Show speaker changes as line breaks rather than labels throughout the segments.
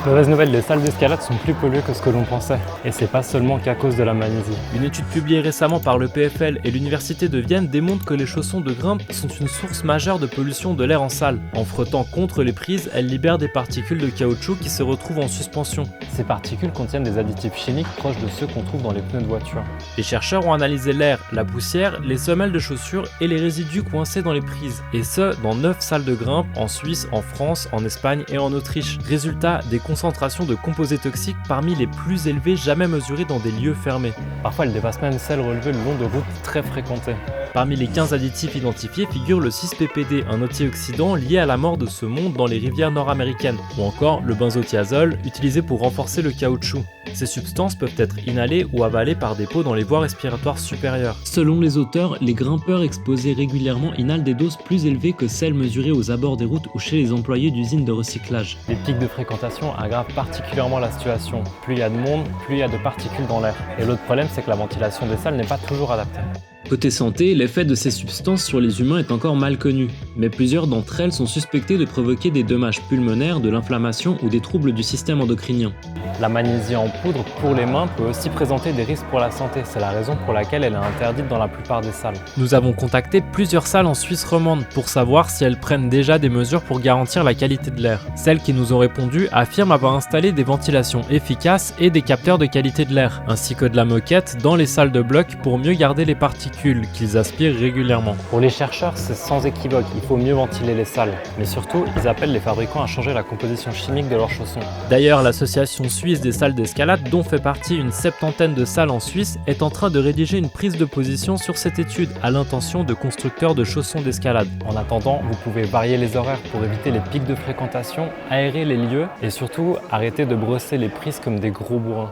Mauvaise nouvelle, les salles d'escalade sont plus polluées que ce que l'on pensait. Et c'est pas seulement qu'à cause de la magnésie.
Une étude publiée récemment par le PFL et l'Université de Vienne démontre que les chaussons de grimpe sont une source majeure de pollution de l'air en salle. En frottant contre les prises, elles libèrent des particules de caoutchouc qui se retrouvent en suspension.
Ces particules contiennent des additifs chimiques proches de ceux qu'on trouve dans les pneus de voiture.
Les chercheurs ont analysé l'air, la poussière, les semelles de chaussures et les résidus coincés dans les prises. Et ce, dans 9 salles de grimpe en Suisse, en France, en Espagne et en Autriche. Résultat, des concentrations de composés toxiques parmi les plus élevées jamais mesurées dans des lieux fermés.
Parfois, elles dépassent même celles relevées le long de routes très fréquentées.
Parmi les 15 additifs identifiés figure le 6-PPD, un antioxydant lié à la mort de saumon dans les rivières nord-américaines, ou encore le benzothiazole, utilisé pour renforcer le caoutchouc. Ces substances peuvent être inhalées ou avalées par des peaux dans les voies respiratoires supérieures. Selon les auteurs, les grimpeurs exposés régulièrement inhalent des doses plus élevées que celles mesurées aux abords des routes ou chez les employés d'usines de recyclage.
Les pics de fréquentation aggravent particulièrement la situation. Plus il y a de monde, plus il y a de particules dans l'air. Et l'autre problème, c'est que la ventilation des salles n'est pas toujours adaptée.
Côté santé, l'effet de ces substances sur les humains est encore mal connu, mais plusieurs d'entre elles sont suspectées de provoquer des dommages pulmonaires, de l'inflammation ou des troubles du système endocrinien.
La magnésie en poudre pour les mains peut aussi présenter des risques pour la santé, c'est la raison pour laquelle elle est interdite dans la plupart des salles.
Nous avons contacté plusieurs salles en Suisse romande pour savoir si elles prennent déjà des mesures pour garantir la qualité de l'air. Celles qui nous ont répondu affirment avoir installé des ventilations efficaces et des capteurs de qualité de l'air, ainsi que de la moquette dans les salles de bloc pour mieux garder les particules qu'ils aspirent régulièrement.
Pour les chercheurs, c'est sans équivoque, il faut mieux ventiler les salles. Mais surtout, ils appellent les fabricants à changer la composition chimique de leurs chaussons.
D'ailleurs, l'association suisse des salles d'escalade, dont fait partie une 70aine de salles en Suisse, est en train de rédiger une prise de position sur cette étude à l'intention de constructeurs de chaussons d'escalade.
En attendant, vous pouvez varier les horaires pour éviter les pics de fréquentation, aérer les lieux et surtout arrêter de brosser les prises comme des gros bourrins.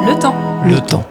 Le temps.
Le temps.